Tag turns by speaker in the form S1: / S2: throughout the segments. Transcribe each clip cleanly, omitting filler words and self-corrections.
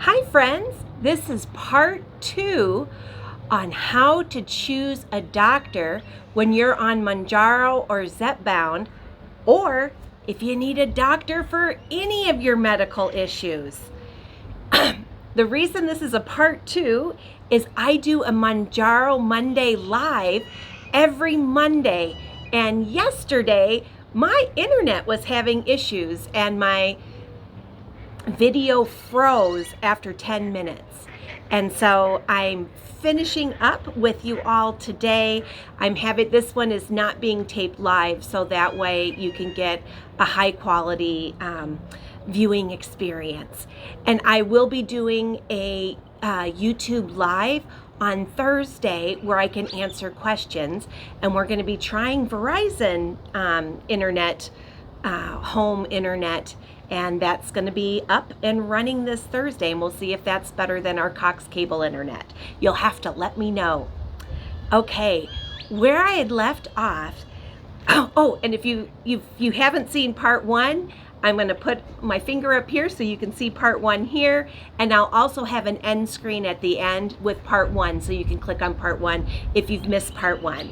S1: Hi friends, this is part 2 on how to choose a doctor when you're on Mounjaro or Zepbound, or if you need a doctor for any of your medical issues. The reason this is a part 2 is I do a Mounjaro Monday live every Monday, and yesterday my internet was having issues and my video froze after 10 minutes. And so I'm finishing up with you all today. This one is not being taped live, so that way you can get a high quality viewing experience. And I will be doing a YouTube live on Thursday where I can answer questions, and we're going to be trying Verizon internet, home internet, and that's going to be up and running this Thursday, and we'll see if that's better than our Cox cable internet. You'll have to let me know. Okay, where I had left off, and if you haven't seen part 1, I'm going to put my finger up here so you can see part 1 here, and I'll also have an end screen at the end with part 1 so you can click on part 1 if you've missed part 1.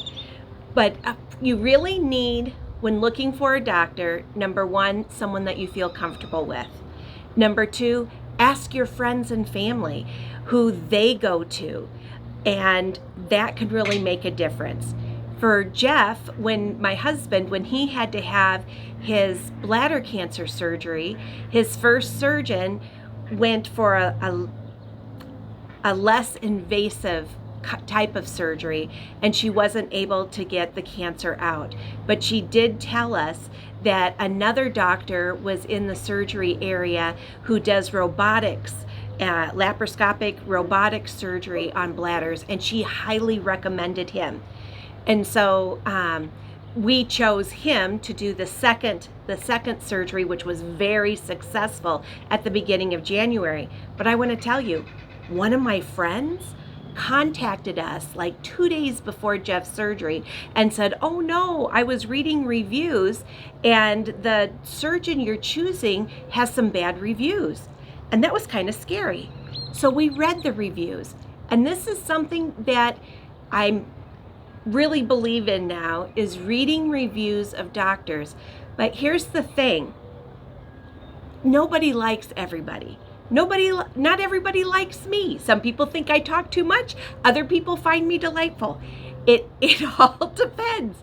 S1: But you really need, when looking for a doctor, number 1, someone that you feel comfortable with. Number 2, ask your friends and family who they go to, and that could really make a difference. For Jeff, my husband, when he had to have his bladder cancer surgery, his first surgeon went for a less invasive type of surgery, and she wasn't able to get the cancer out. But she did tell us that another doctor was in the surgery area who does robotics, laparoscopic robotic surgery on bladders, and she highly recommended him. And so we chose him to do the second surgery, which was very successful at the beginning of January. But I want to tell you, one of my friends contacted us like 2 days before Jeff's surgery and said, "Oh no, I was reading reviews and the surgeon you're choosing has some bad reviews." And that was kind of scary. So we read the reviews, and this is something that I really believe in now, is reading reviews of doctors. But here's the thing, nobody likes everybody. Not everybody likes me. Some people think I talk too much. Other people find me delightful. It all depends.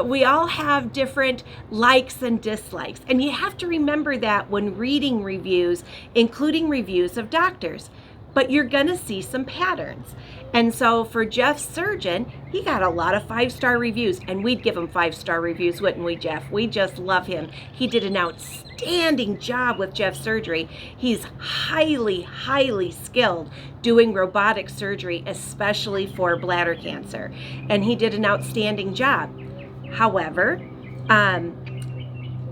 S1: We all have different likes and dislikes. And you have to remember that when reading reviews, including reviews of doctors. But you're gonna see some patterns. And so for Jeff's surgeon, he got a lot of 5-star reviews, and we'd give him 5-star reviews, wouldn't we, Jeff? We just love him. He did an outstanding job with Jeff's surgery. He's highly, highly skilled doing robotic surgery, especially for bladder cancer. And he did an outstanding job. However,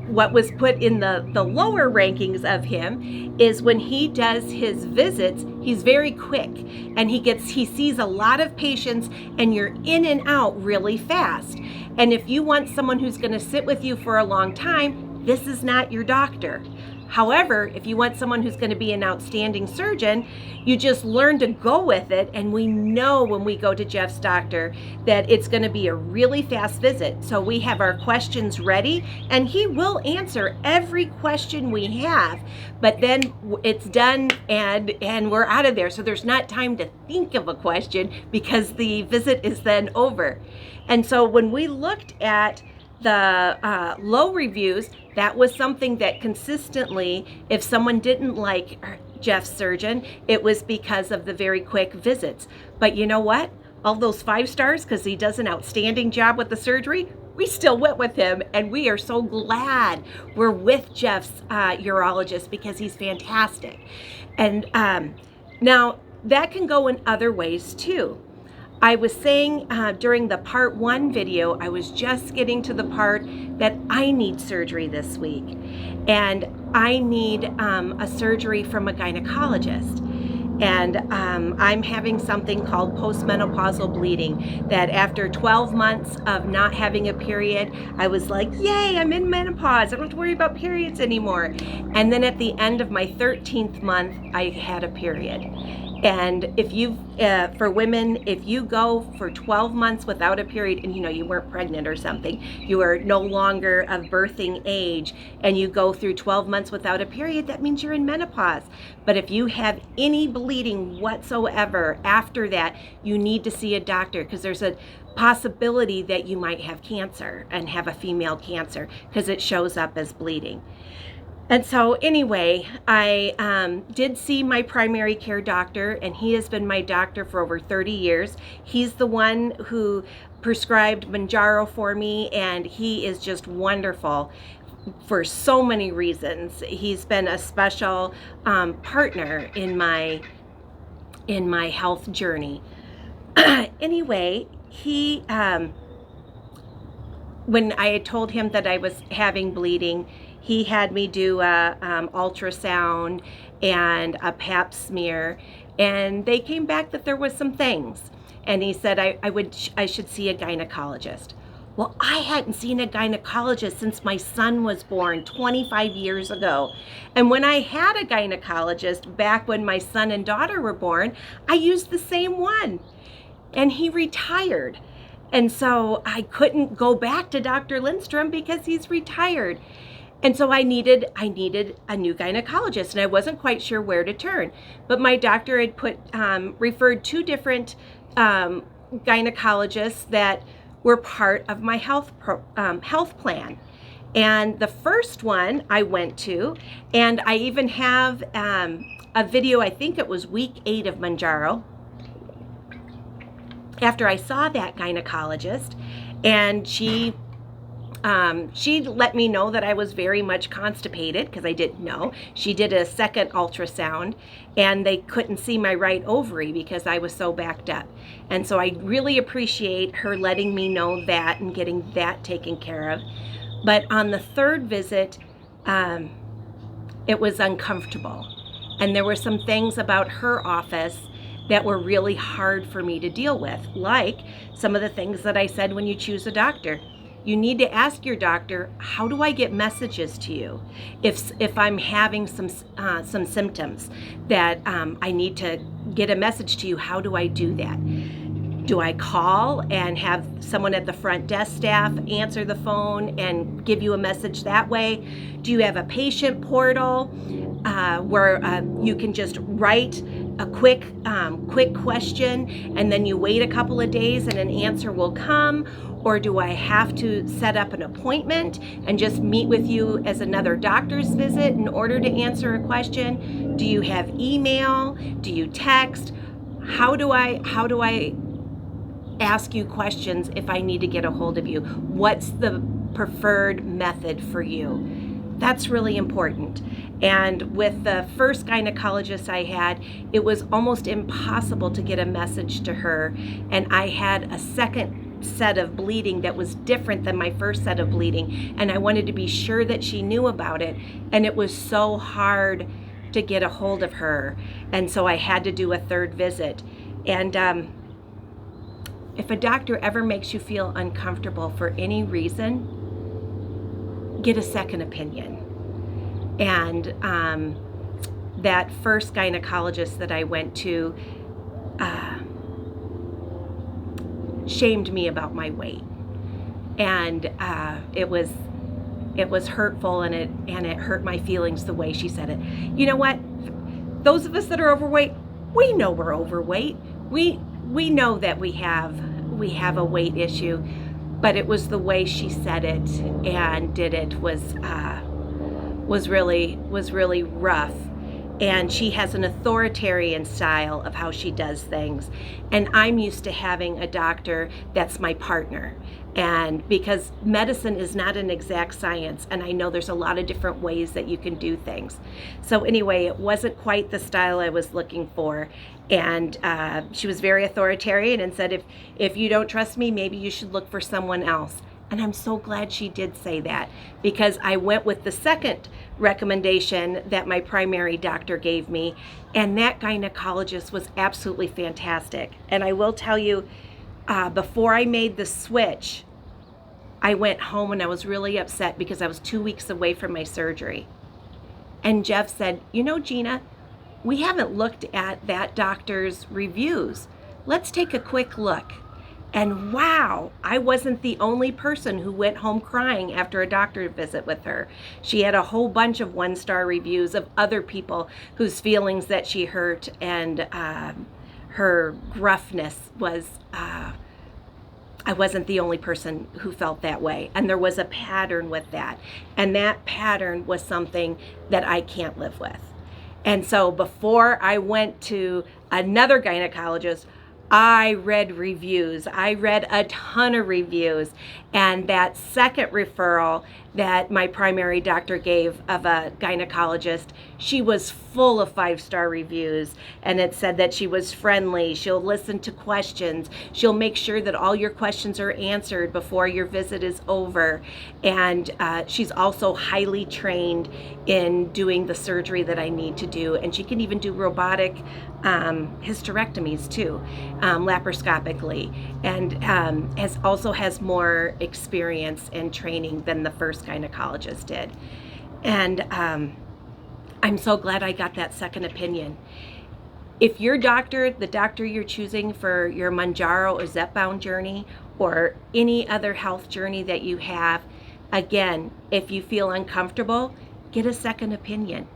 S1: what was put in the lower rankings of him is when he does his visits, he's very quick, and he sees a lot of patients, and you're in and out really fast. And if you want someone who's going to sit with you for a long time, this is not your doctor. However, if you want someone who's going to be an outstanding surgeon, you just learn to go with it. And we know when we go to Jeff's doctor that it's going to be a really fast visit. So we have our questions ready, and he will answer every question we have, but then it's done and we're out of there. So there's not time to think of a question because the visit is then over. And so when we looked at the low reviews, that was something that consistently, if someone didn't like Jeff's surgeon, it was because of the very quick visits. But you know what? All those 5 stars, because he does an outstanding job with the surgery, we still went with him, and we are so glad we're with Jeff's urologist because he's fantastic. And now that can go in other ways too. I was saying during the part 1 video, I was just getting to the part that I need surgery this week. And I need a surgery from a gynecologist. And I'm having something called postmenopausal bleeding, that after 12 months of not having a period, I was like, yay, I'm in menopause. I don't have to worry about periods anymore. And then at the end of my 13th month, I had a period. And if you, for women, if you go for 12 months without a period, and you weren't pregnant or something, you are no longer of birthing age, and you go through 12 months without a period, that means you're in menopause. But if you have any bleeding whatsoever after that, you need to see a doctor, because there's a possibility that you might have cancer and have a female cancer, because it shows up as bleeding. And so anyway, I did see my primary care doctor, and he has been my doctor for over 30 years. He's the one who prescribed Mounjaro for me, and he is just wonderful for so many reasons. He's been a special partner in my health journey. Anyway, he when I had told him that I was having bleeding, he had me do a ultrasound and a pap smear, and they came back that there was some things. And he said I should see a gynecologist. Well, I hadn't seen a gynecologist since my son was born 25 years ago. And when I had a gynecologist back when my son and daughter were born, I used the same one. And he retired. And so I couldn't go back to Dr. Lindstrom because he's retired. And so I needed a new gynecologist, and I wasn't quite sure where to turn. But my doctor had referred two different gynecologists that were part of my health plan. And the first one I went to, and I even have a video, I think it was week 8 of Mounjaro, after I saw that gynecologist, and she let me know that I was very much constipated, because I didn't know. She did a second ultrasound, and they couldn't see my right ovary because I was so backed up. And so I really appreciate her letting me know that and getting that taken care of. But on the third visit, it was uncomfortable. And there were some things about her office that were really hard for me to deal with, like some of the things that I said when you choose a doctor. You need to ask your doctor, how do I get messages to you? If I'm having some symptoms that I need to get a message to you, how do I do that? Do I call and have someone at the front desk staff answer the phone and give you a message that way? Do you have a patient portal where you can just write a quick question, and then you wait a couple of days and an answer will come? Or do I have to set up an appointment and just meet with you as another doctor's visit in order to answer a question? Do you have email? Do you text? How do I ask you questions if I need to get a hold of you? What's the preferred method for you? That's really important. And with the first gynecologist I had, it was almost impossible to get a message to her. And I had a second set of bleeding that was different than my first set of bleeding. And I wanted to be sure that she knew about it. And it was so hard to get a hold of her. And so I had to do a third visit. And if a doctor ever makes you feel uncomfortable for any reason, get a second opinion. And that first gynecologist that I went to shamed me about my weight, and it was hurtful, and it hurt my feelings the way she said it. You know what? Those of us that are overweight, we know we're overweight. We know that we have a weight issue, but it was the way she said it and did it was really rough. And she has an authoritarian style of how she does things. And I'm used to having a doctor that's my partner. And because medicine is not an exact science, and I know there's a lot of different ways that you can do things. So anyway, it wasn't quite the style I was looking for. And she was very authoritarian and said, if you don't trust me, maybe you should look for someone else. And I'm so glad she did say that, because I went with the second recommendation that my primary doctor gave me, and that gynecologist was absolutely fantastic. And I will tell you, before I made the switch, I went home and I was really upset because I was 2 weeks away from my surgery. And Jeff said, you know, Gina, we haven't looked at that doctor's reviews. Let's take a quick look. And wow, I wasn't the only person who went home crying after a doctor visit with her. She had a whole bunch of 1-star reviews of other people whose feelings that she hurt, and her gruffness was, I wasn't the only person who felt that way. And there was a pattern with that. And that pattern was something that I can't live with. And so before I went to another gynecologist, I read reviews. I read a ton of reviews. And that second referral that my primary doctor gave of a gynecologist, she was full of 5-star reviews. And it said that she was friendly. She'll listen to questions. She'll make sure that all your questions are answered before your visit is over. And she's also highly trained in doing the surgery that I need to do. And she can even do robotic hysterectomies too, laparoscopically, and has more experience and training than the first gynecologist did. And I'm so glad I got that second opinion. If your doctor, the doctor you're choosing for your Mounjaro or Zepbound journey, or any other health journey that you have, again, if you feel uncomfortable, get a second opinion.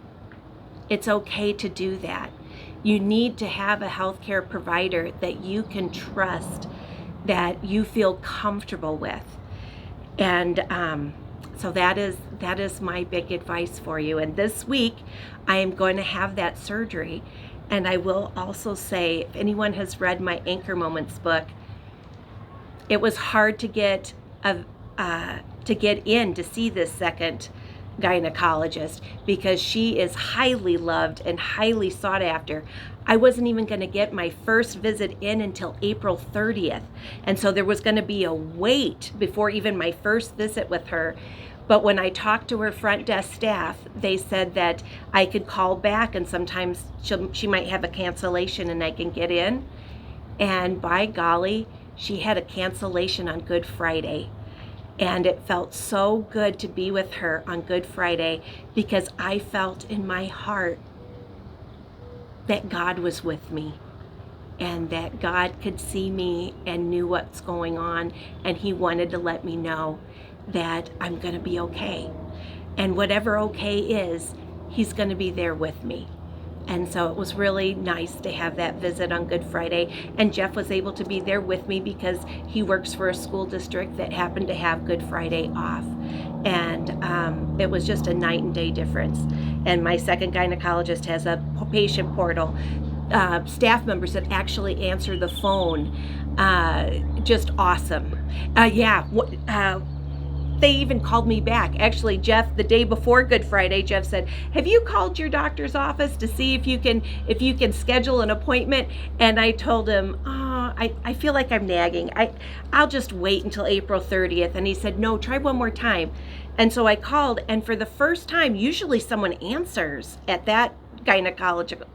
S1: It's okay to do that. You need to have a healthcare provider that you can trust, that you feel comfortable with. And so that is my big advice for you. And this week, I am going to have that surgery. And I will also say, if anyone has read my Anchor Moments book, it was hard to get in to see this second gynecologist, because she is highly loved and highly sought after. I wasn't even going to get my first visit in until April 30th. And so there was going to be a wait before even my first visit with her. But when I talked to her front desk staff, they said that I could call back, and sometimes she might have a cancellation and I can get in. And by golly, she had a cancellation on Good Friday. And it felt so good to be with her on Good Friday, because I felt in my heart that God was with me, and that God could see me and knew what's going on, and he wanted to let me know that I'm going to be okay. And whatever okay is, he's going to be there with me. And so it was really nice to have that visit on Good Friday. And Jeff was able to be there with me because he works for a school district that happened to have Good Friday off. And it was just a night and day difference. And my second gynecologist has a patient portal, staff members that actually answer the phone. Just awesome. They even called me back. Actually, Jeff, the day before Good Friday, Jeff said, have you called your doctor's office to see if you can schedule an appointment? And I told him, I feel like I'm nagging. I'll just wait until April 30th. And he said, no, try one more time. And so I called, and for the first time, usually someone answers at that gynecological,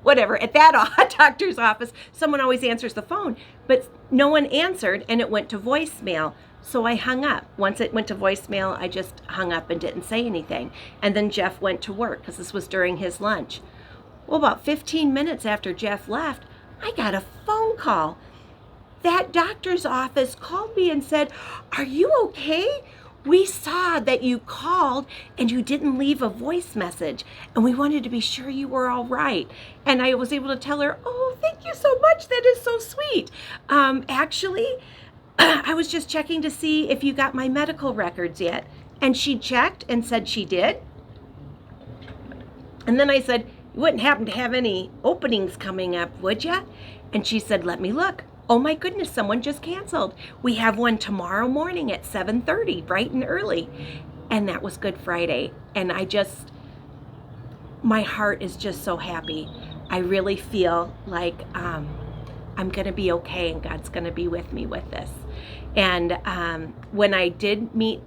S1: whatever, at that doctor's office, someone always answers the phone, but no one answered, and it went to voicemail. So I hung up. Once it went to voicemail, I just hung up and didn't say anything. And then Jeff went to work, because this was during his lunch. Well, about 15 minutes after Jeff left, I got a phone call. That doctor's office called me and said, are you okay? We saw that you called and you didn't leave a voice message, and we wanted to be sure you were all right. And I was able to tell her, oh, thank you so much. That is so sweet. Actually, I was just checking to see if you got my medical records yet. And she checked and said she did. And then I said, you wouldn't happen to have any openings coming up, would you? And she said, let me look. Oh my goodness, someone just canceled. We have one tomorrow morning at 7:30, bright and early. And that was Good Friday. And my heart is just so happy. I really feel like I'm going to be okay, and God's going to be with me with this. And when I did meet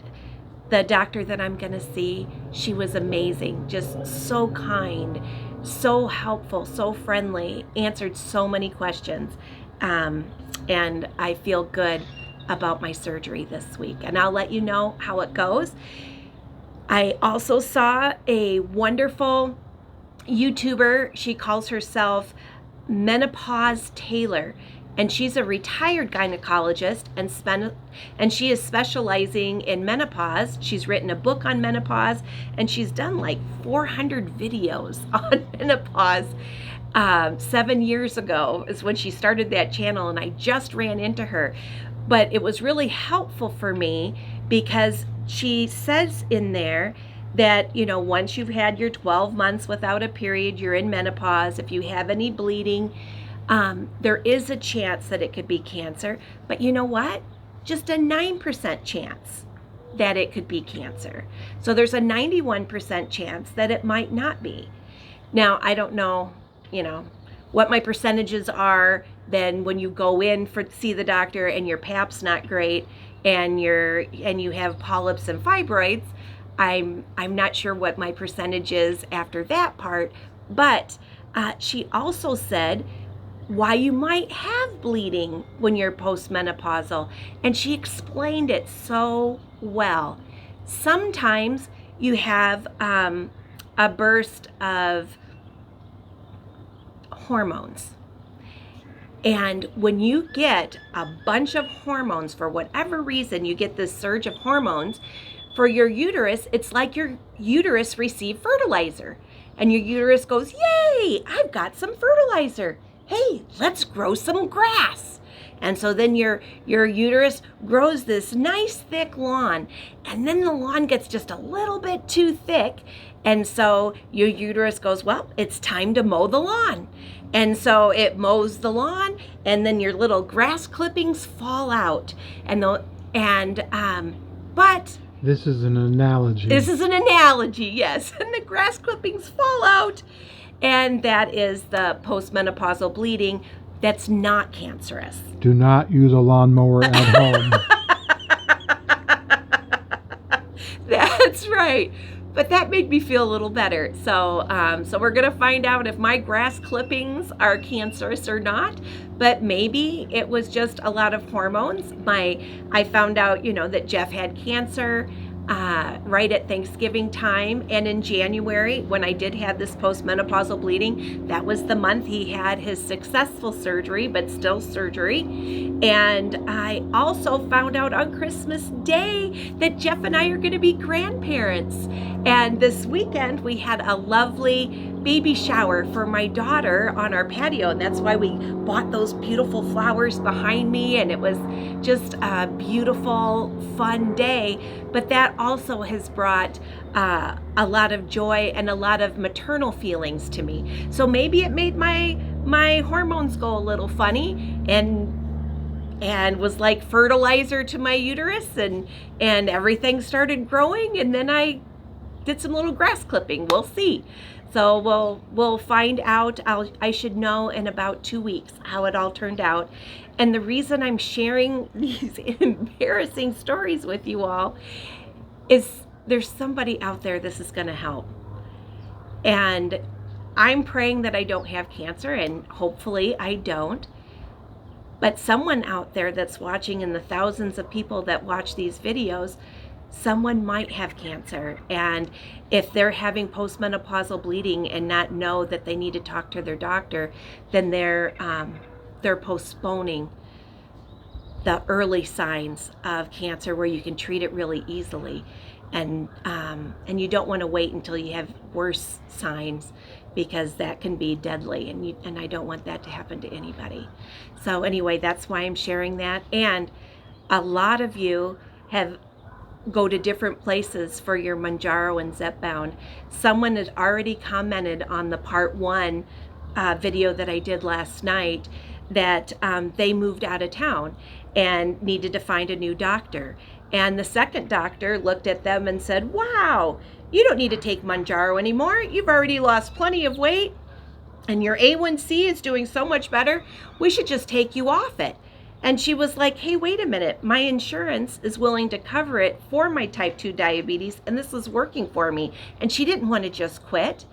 S1: the doctor that I'm going to see, she was amazing, just so kind, so helpful, so friendly, answered so many questions. And I feel good about my surgery this week. And I'll let you know how it goes. I also saw a wonderful YouTuber. She calls herself Menopause Taylor, and she's a retired gynecologist, and she is specializing in menopause. She's written a book on menopause, and she's done like 400 videos on menopause. 7 years ago is when she started that channel, and I just ran into her. But it was really helpful for me because she says in there that, you know, once you've had your 12 months without a period, you're in menopause. If you have any bleeding, there is a chance that it could be cancer. But you know what? Just a 9% chance that it could be cancer. So there's a 91% chance that it might not be. Now, I don't know, you know, what my percentages are then when you go in for see the doctor and your pap's not great and you have polyps and fibroids. I'm not sure what my percentage is after that part, but she also said why you might have bleeding when you're postmenopausal, and she explained it so well. Sometimes you have a burst of hormones. And when you get a bunch of hormones, for whatever reason, you get this surge of hormones for your uterus, it's like your uterus received fertilizer. And your uterus goes, yay, I've got some fertilizer. Hey, let's grow some grass. And so then your uterus grows this nice thick lawn. And then the lawn gets just a little bit too thick. And so your uterus goes, well, it's time to mow the lawn. And so it mows the lawn, and then your little grass clippings fall out. But
S2: this is an analogy.
S1: This is an analogy, yes. And the grass clippings fall out, and that is the postmenopausal bleeding that's not cancerous.
S2: Do not use a lawnmower at home.
S1: That's right. But that made me feel a little better. So we're going to find out if my grass clippings are cancerous or not. But maybe it was just a lot of hormones. I found out, you know, that Jeff had cancer right at Thanksgiving time. And in January, when I did have this postmenopausal bleeding, that was the month he had his successful surgery, but still surgery. And I also found out on Christmas Day that Jeff and I are going to be grandparents. And this weekend, we had a lovely baby shower for my daughter on our patio. And that's why we bought those beautiful flowers behind me. And it was just a beautiful, fun day. But that also has brought a lot of joy and a lot of maternal feelings to me. So maybe it made my hormones go a little funny and was like fertilizer to my uterus, and everything started growing, and then I did some little grass clipping. We'll see. So we'll find out. I should know in about 2 weeks how it all turned out. And the reason I'm sharing these embarrassing stories with you all is there's somebody out there this is going to help. And I'm praying that I don't have cancer, and hopefully I don't. But someone out there that's watching, and the thousands of people that watch these videos, someone might have cancer. And if they're having postmenopausal bleeding and not know that they need to talk to their doctor, then they're postponing the early signs of cancer where you can treat it really easily. And you don't want to wait until you have worse signs, because that can be deadly, and I don't want that to happen to anybody. So anyway, that's why I'm sharing that. And a lot of you go to different places for your Mounjaro and Zepbound. Someone has already commented on the part 1 video that I did last night that they moved out of town and needed to find a new doctor. And the second doctor looked at them and said, wow, you don't need to take Mounjaro anymore. You've already lost plenty of weight and your A1C is doing so much better. We should just take you off it. And she was like, hey, wait a minute, my insurance is willing to cover it for my type 2 diabetes, and this is working for me. And she didn't want to just quit.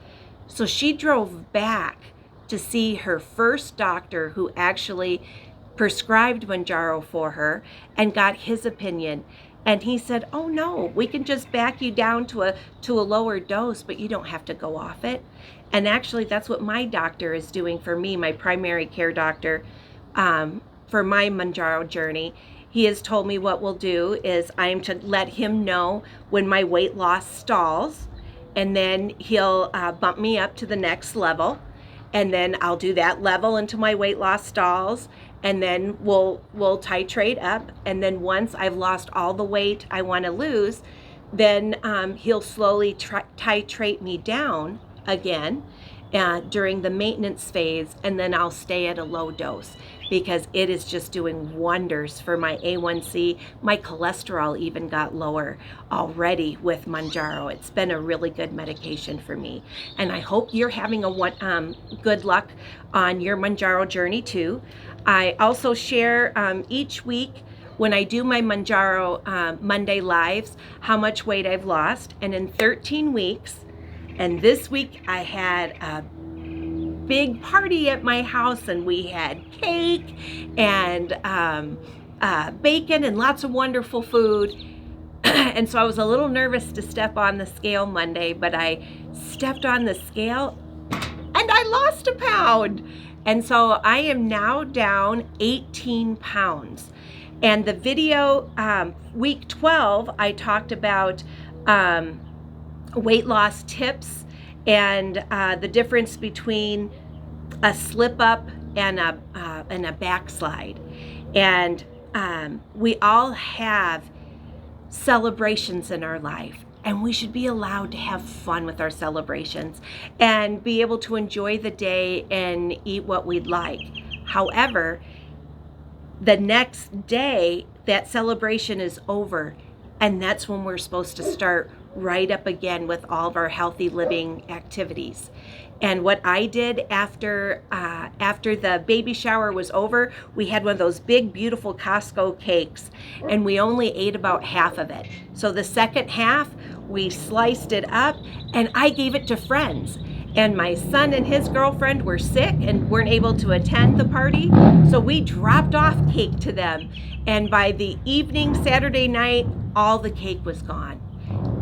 S1: So she drove back to see her first doctor who actually prescribed Mounjaro for her and got his opinion. And he said, oh no, we can just back you down to a lower dose, but you don't have to go off it. And actually that's what my doctor is doing for me, my primary care doctor, for my Mounjaro journey. He has told me what we'll do is I am to let him know when my weight loss stalls, and then he'll bump me up to the next level, and then I'll do that level until my weight loss stalls, and then we'll titrate up, and then once I've lost all the weight I want to lose, then he'll slowly titrate me down again during the maintenance phase, and then I'll stay at a low dose because it is just doing wonders for my A1C. My cholesterol even got lower already with Mounjaro. It's been a really good medication for me, and I hope you're having a good luck on your Mounjaro journey too. I also share each week when I do my Mounjaro Monday lives how much weight I've lost, and in 13 weeks, and this week I had a big party at my house, and we had cake and bacon and lots of wonderful food. And so I was a little nervous to step on the scale Monday, but I stepped on the scale and I lost a pound. And so I am now down 18 pounds. And the video, week 12, I talked about weight loss tips and the difference between a slip up and a backslide. And we all have celebrations in our life, and we should be allowed to have fun with our celebrations and be able to enjoy the day and eat what we'd like. However, the next day that celebration is over, and that's when we're supposed to start right up again with all of our healthy living activities. And what I did after the baby shower was over, we had one of those big, beautiful Costco cakes, and we only ate about half of it. So the second half, we sliced it up, and I gave it to friends. And my son and his girlfriend were sick and weren't able to attend the party, so we dropped off cake to them. And by the evening, Saturday night, all the cake was gone.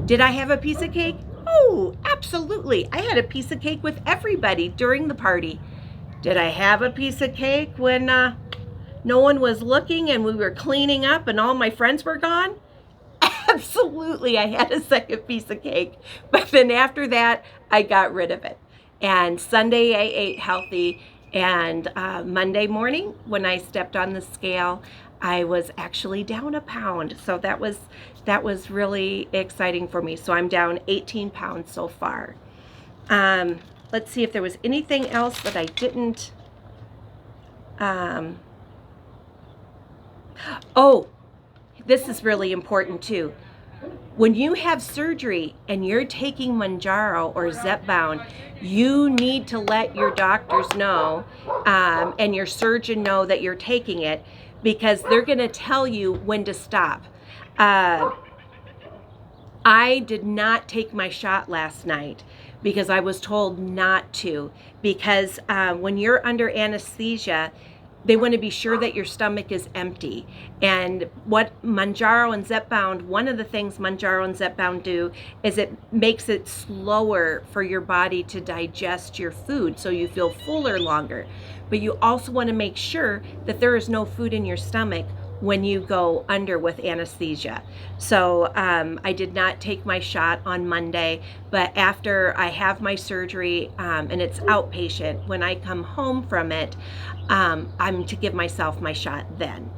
S1: Did I have a piece of cake? Oh, absolutely. I had a piece of cake with everybody during the party. Did I have a piece of cake when no one was looking and we were cleaning up and all my friends were gone? Absolutely, I had a second piece of cake. But then after that, I got rid of it. And Sunday, I ate healthy. And Monday morning, when I stepped on the scale, I was actually down a pound. So that was really exciting for me. So I'm down 18 pounds so far. Let's see if there was anything else that I didn't. Oh, this is really important too. When you have surgery and you're taking Mounjaro or Zepbound, you need to let your doctors know and your surgeon know that you're taking it, because they're going to tell you when to stop. I did not take my shot last night because I was told not to, because when you're under anesthesia, they want to be sure that your stomach is empty. And what Mounjaro and Zepbound, one of the things Mounjaro and Zepbound do is it makes it slower for your body to digest your food, so you feel fuller longer. But you also want to make sure that there is no food in your stomach when you go under with anesthesia. So I did not take my shot on Monday, but after I have my surgery, and it's outpatient, when I come home from it, I'm to give myself my shot then.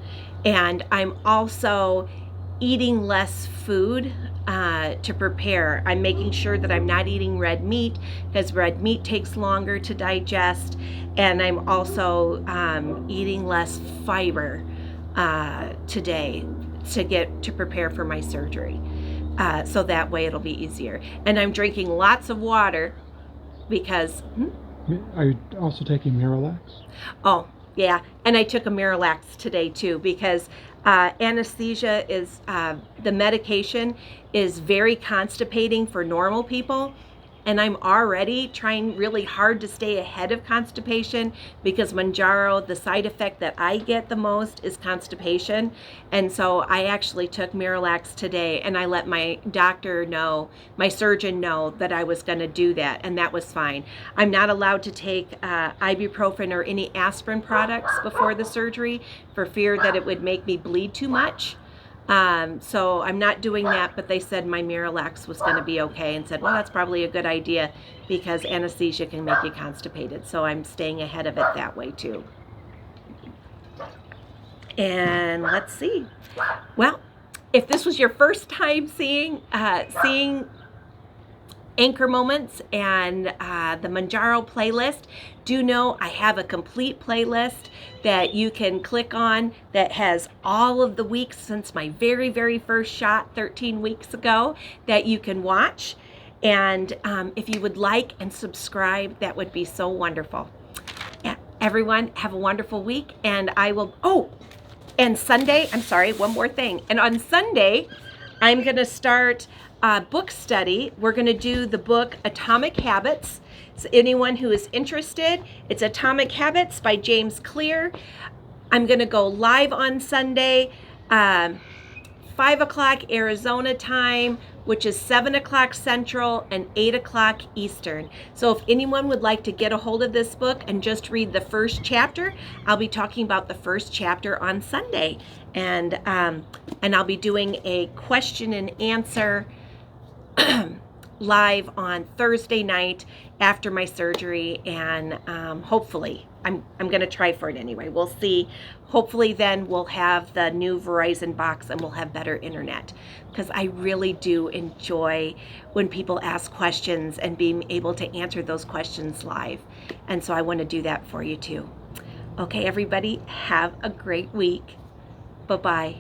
S1: And I'm also eating less food to prepare. I'm making sure that I'm not eating red meat, because red meat takes longer to digest, and I'm also eating less fiber today to prepare for my surgery, so that way it'll be easier. And I'm drinking lots of water because
S2: Are you also taking Miralax?
S1: oh, Yeah, and I took a Miralax today too because anesthesia is, the medication is very constipating for normal people. And I'm already trying really hard to stay ahead of constipation because Mounjaro, the side effect that I get the most is constipation. And so I actually took Miralax today and I let my doctor know, my surgeon know that I was going to do that, and that was fine. I'm not allowed to take ibuprofen or any aspirin products before the surgery for fear that it would make me bleed too much. So I'm not doing that, but they said my Miralax was going to be okay and said, well, that's probably a good idea because anesthesia can make you constipated. So I'm staying ahead of it that way too. And let's see. Well, if this was your first time seeing Anchor Moments and the Mounjaro playlist, do know I have a complete playlist that you can click on that has all of the weeks since my very, very first shot 13 weeks ago that you can watch. And if you would like and subscribe, that would be so wonderful. Yeah, everyone, have a wonderful week. And I will, and Sunday, I'm sorry, one more thing. And on Sunday, I'm going to start a book study. We're going to do the book Atomic Habits. So anyone who is interested, it's Atomic Habits by James Clear. I'm going to go live on Sunday, 5 o'clock Arizona time, which is 7 o'clock Central and 8 o'clock Eastern. So if anyone would like to get a hold of this book and just read the first chapter, I'll be talking about the first chapter on Sunday. And I'll be doing a question and answer live on Thursday night after my surgery, and hopefully I'm going to try for it anyway. We'll see. Hopefully then we'll have the new Verizon box and we'll have better internet, because I really do enjoy when people ask questions and being able to answer those questions live. And so I want to do that for you too. Okay, everybody, have a great week. Bye-bye.